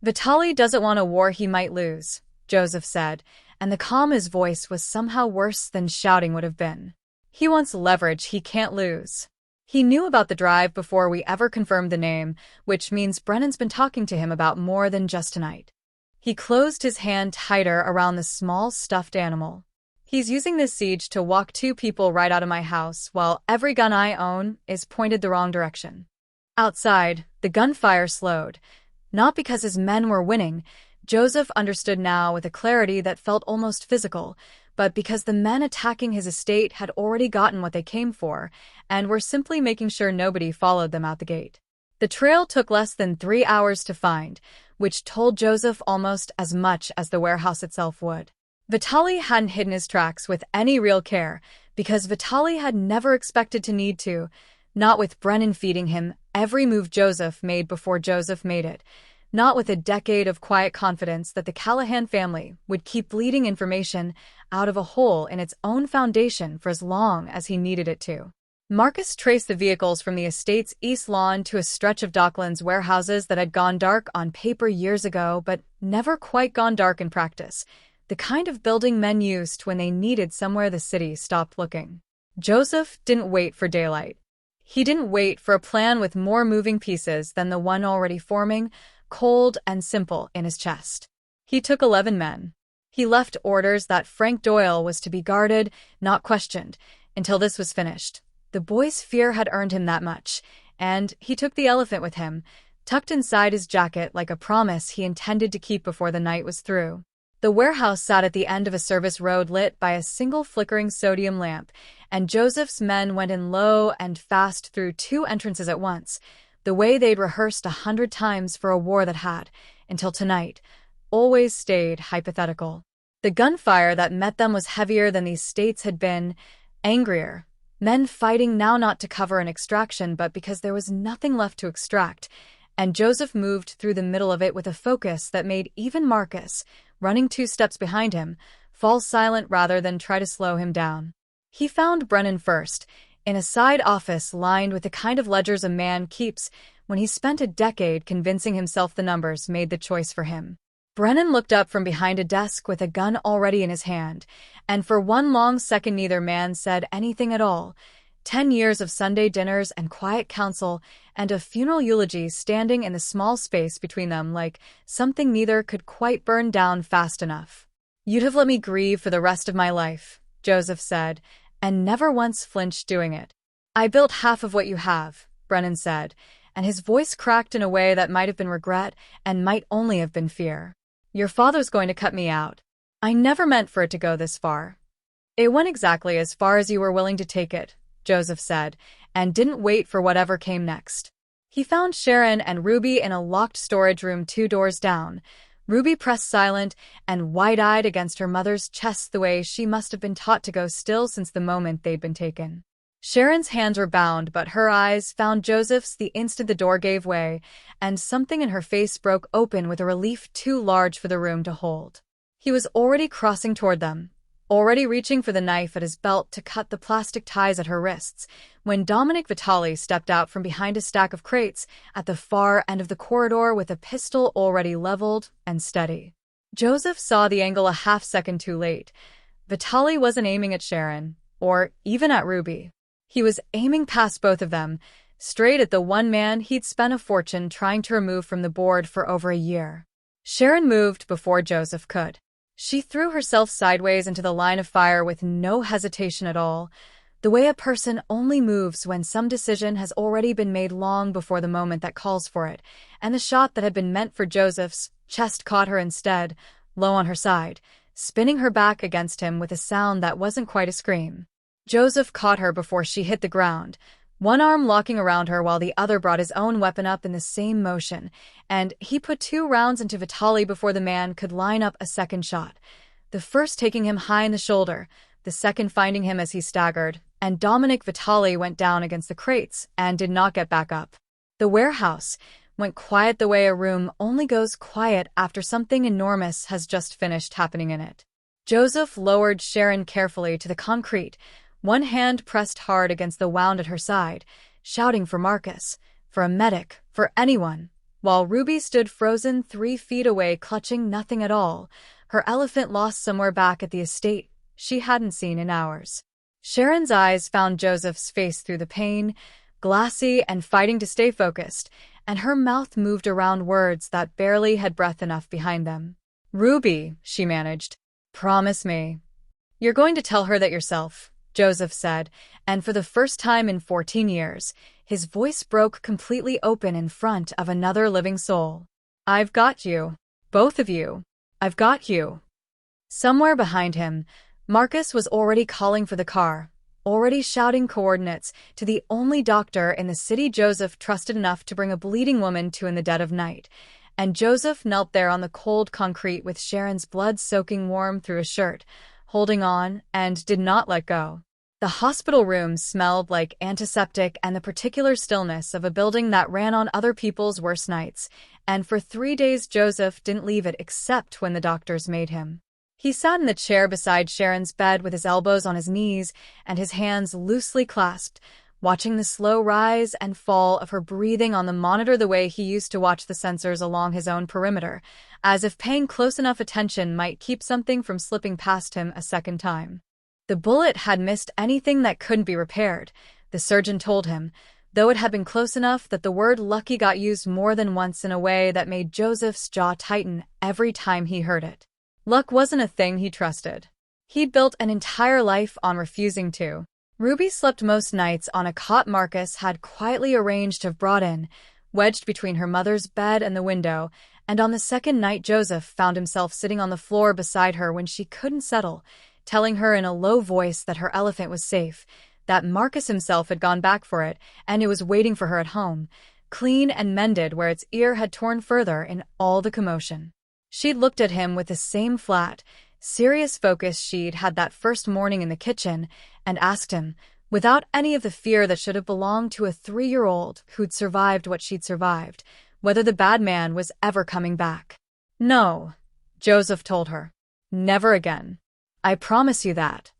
[SPEAKER 1] "Vitaly doesn't want a war he might lose," Joseph said, and the calm in his voice was somehow worse than shouting would have been. "He wants leverage he can't lose." He knew about the drive before we ever confirmed the name, which means Brennan's been talking to him about more than just tonight. He closed his hand tighter around the small stuffed animal. "He's using this siege to walk 2 people right out of my house while every gun I own is pointed the wrong direction." Outside, the gunfire slowed. Not because his men were winning, Joseph understood now with a clarity that felt almost physical, but because the men attacking his estate had already gotten what they came for, and were simply making sure nobody followed them out the gate. The trail took less than 3 hours to find, which told Joseph almost as much as the warehouse itself would. Vitaly hadn't hidden his tracks with any real care, because Vitaly had never expected to need to, not with Brennan feeding him every move Joseph made before Joseph made it, not with a decade of quiet confidence that the Callahan family would keep bleeding information out of a hole in its own foundation for as long as he needed it to. Marcus traced the vehicles from the estate's east lawn to a stretch of Dockland's warehouses that had gone dark on paper years ago but never quite gone dark in practice, the kind of building men used when they needed somewhere the city stopped looking. Joseph didn't wait for daylight. He didn't wait for a plan with more moving pieces than the one already forming, cold and simple in his chest. He took 11 men. He left orders that Frank Doyle was to be guarded, not questioned, until this was finished. The boy's fear had earned him that much, and he took the elephant with him, tucked inside his jacket like a promise he intended to keep before the night was through. The warehouse sat at the end of a service road lit by a single flickering sodium lamp, and Joseph's men went in low and fast through 2 entrances at once, the way they'd rehearsed 100 times for a war that had, until tonight, always stayed hypothetical. The gunfire that met them was heavier than these states had been, angrier. Men fighting now not to cover an extraction but because there was nothing left to extract, and Joseph moved through the middle of it with a focus that made even Marcus, running 2 steps behind him, fall silent rather than try to slow him down. He found Brennan first, in a side office lined with the kind of ledgers a man keeps when he spent a decade convincing himself the numbers made the choice for him. Brennan looked up from behind a desk with a gun already in his hand, and for one long second neither man said anything at all. 10 years of Sunday dinners and quiet counsel and a funeral eulogy standing in the small space between them like something neither could quite burn down fast enough. "You'd have let me grieve for the rest of my life," Joseph said, and never once flinched doing it. "I built half of what you have," Brennan said, and his voice cracked in a way that might have been regret and might only have been fear. "Your father's going to cut me out. I never meant for it to go this far." "It went exactly as far as you were willing to take it," Joseph said, and didn't wait for whatever came next. He found Sharon and Ruby in a locked storage room 2 doors down, Ruby pressed silent and wide-eyed against her mother's chest the way she must have been taught to go still since the moment they'd been taken. Sharon's hands were bound, but her eyes found Joseph's the instant the door gave way, and something in her face broke open with a relief too large for the room to hold. He was already crossing toward them, already reaching for the knife at his belt to cut the plastic ties at her wrists, when Dominic Vitali stepped out from behind a stack of crates at the far end of the corridor with a pistol already leveled and steady. Joseph saw the angle a half-second too late. Vitali wasn't aiming at Sharon, or even at Ruby. He was aiming past both of them, straight at the one man he'd spent a fortune trying to remove from the board for over a year. Sharon moved before Joseph could. She threw herself sideways into the line of fire with no hesitation at all, the way a person only moves when some decision has already been made long before the moment that calls for it, and the shot that had been meant for Joseph's chest caught her instead, low on her side, spinning her back against him with a sound that wasn't quite a scream. Joseph caught her before she hit the ground, one arm locking around her while the other brought his own weapon up in the same motion, and he put 2 rounds into Vitali before the man could line up a second shot, the first taking him high in the shoulder, the second finding him as he staggered, and Dominic Vitali went down against the crates and did not get back up. The warehouse went quiet the way a room only goes quiet after something enormous has just finished happening in it. Joseph lowered Sharon carefully to the concrete, one hand pressed hard against the wound at her side, shouting for Marcus, for a medic, for anyone, while Ruby stood frozen 3 feet away clutching nothing at all, her elephant lost somewhere back at the estate she hadn't seen in hours. Sharon's eyes found Joseph's face through the pain, glassy and fighting to stay focused, and her mouth moved around words that barely had breath enough behind them. "Ruby," she managed, "promise me." "You're going to tell her that yourself," Joseph said, and for the first time in 14 years, his voice broke completely open in front of another living soul. "I've got you. Both of you. I've got you." Somewhere behind him, Marcus was already calling for the car, already shouting coordinates to the only doctor in the city Joseph trusted enough to bring a bleeding woman to in the dead of night, and Joseph knelt there on the cold concrete with Sharon's blood soaking warm through his shirt, holding on, and did not let go. The hospital room smelled like antiseptic and the particular stillness of a building that ran on other people's worst nights, and for 3 days Joseph didn't leave it except when the doctors made him. He sat in the chair beside Sharon's bed with his elbows on his knees and his hands loosely clasped, watching the slow rise and fall of her breathing on the monitor the way he used to watch the sensors along his own perimeter, as if paying close enough attention might keep something from slipping past him a second time. The bullet had missed anything that couldn't be repaired, the surgeon told him, though it had been close enough that the word lucky got used more than once in a way that made Joseph's jaw tighten every time he heard it. Luck wasn't a thing he trusted. He'd built an entire life on refusing to Ruby slept most nights on a cot Marcus had quietly arranged to have brought in, wedged between her mother's bed and the window, and on the second night Joseph found himself sitting on the floor beside her when she couldn't settle, telling her in a low voice that her elephant was safe, that Marcus himself had gone back for it, and it was waiting for her at home, clean and mended where its ear had torn further in all the commotion. She'd looked at him with the same flat, serious focus she'd had that first morning in the kitchen, and asked him, without any of the fear that should have belonged to a 3-year-old who'd survived what she'd survived, whether the bad man was ever coming back. "No," Joseph told her. "Never again. I promise you that."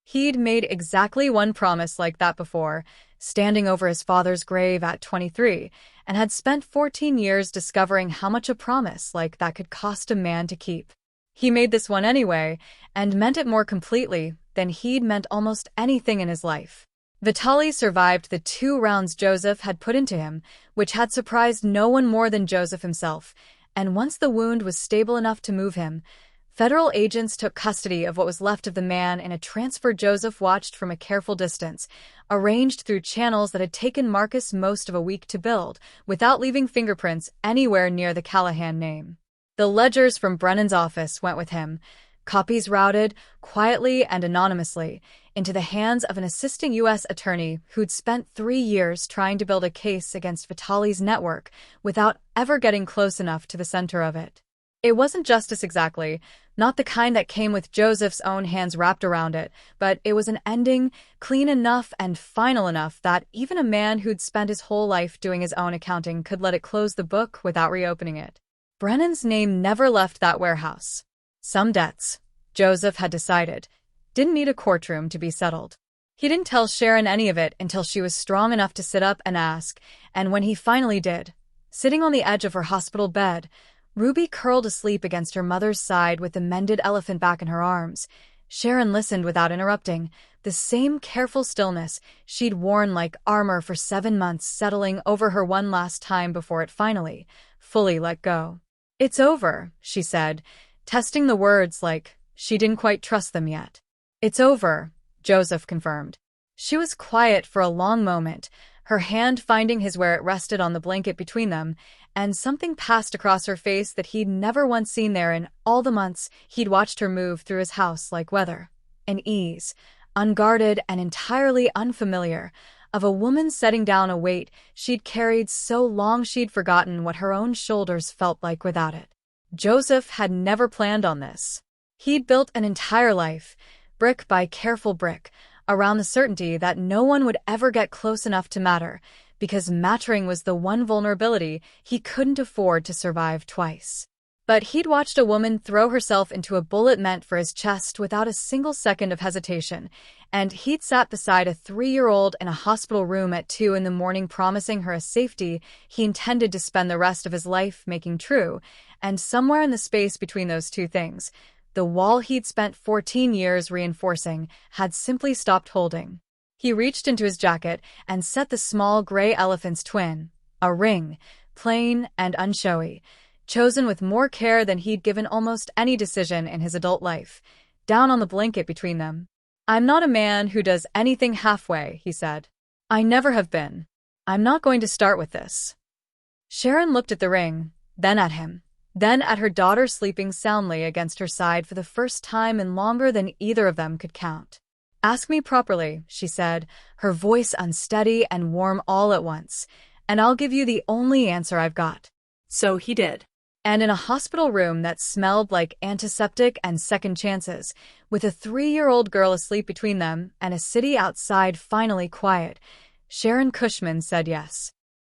[SPEAKER 1] He'd made exactly one promise like that before, standing over his father's grave at 23, and had spent 14 years discovering how much a promise like that could cost a man to keep. He made this one anyway, and meant it more completely than he'd meant almost anything in his life. Vitaly survived the 2 rounds Joseph had put into him, which had surprised no one more than Joseph himself, and once the wound was stable enough to move him, federal agents took custody of what was left of the man in a transfer Joseph watched from a careful distance, arranged through channels that had taken Marcus most of a week to build, without leaving fingerprints anywhere near the Callahan name. The ledgers from Brennan's office went with him, copies routed, quietly and anonymously, into the hands of an assistant U.S. attorney who'd spent 3 years trying to build a case against Vitaly's network without ever getting close enough to the center of it. It wasn't justice exactly, not the kind that came with Joseph's own hands wrapped around it, but it was an ending, clean enough and final enough that even a man who'd spent his whole life doing his own accounting could let it close the book without reopening it. Brennan's name never left that warehouse. Some debts, Joseph had decided, didn't need a courtroom to be settled. He didn't tell Sharon any of it until she was strong enough to sit up and ask, and when he finally did, sitting on the edge of her hospital bed, Ruby curled asleep against her mother's side with the mended elephant back in her arms, Sharon listened without interrupting, the same careful stillness she'd worn like armor for 7 months settling over her one last time before it finally, fully let go. "It's over," she said, testing the words like she didn't quite trust them yet. "It's over," Joseph confirmed. She was quiet for a long moment, her hand finding his where it rested on the blanket between them, and something passed across her face that he'd never once seen there in all the months he'd watched her move through his house like weather. An ease, unguarded and entirely unfamiliar, of a woman setting down a weight she'd carried so long she'd forgotten what her own shoulders felt like without it. Joseph had never planned on this. He'd built an entire life, brick by careful brick, around the certainty that no one would ever get close enough to matter, because mattering was the one vulnerability he couldn't afford to survive twice. But he'd watched a woman throw herself into a bullet meant for his chest without a single second of hesitation, and he'd sat beside a 3-year-old in a hospital room at 2 in the morning promising her a safety he intended to spend the rest of his life making true, and somewhere in the space between those two things, the wall he'd spent 14 years reinforcing had simply stopped holding. He reached into his jacket and set the small gray elephant's twin, a ring, plain and unshowy, chosen with more care than he'd given almost any decision in his adult life, down on the blanket between them. "I'm not a man who does anything halfway," he said. "I never have been. I'm not going to start with this." Sharon looked at the ring, then at him, then at her daughter sleeping soundly against her side for the first time in longer than either of them could count. "Ask me properly," she said, her voice unsteady and warm all at once, "and I'll give you the only answer I've got."
[SPEAKER 2] So he did.
[SPEAKER 1] And in a hospital room that smelled like antiseptic and second chances, with a 3-year-old girl asleep between them and a city outside finally quiet, Sharon Cushman said yes.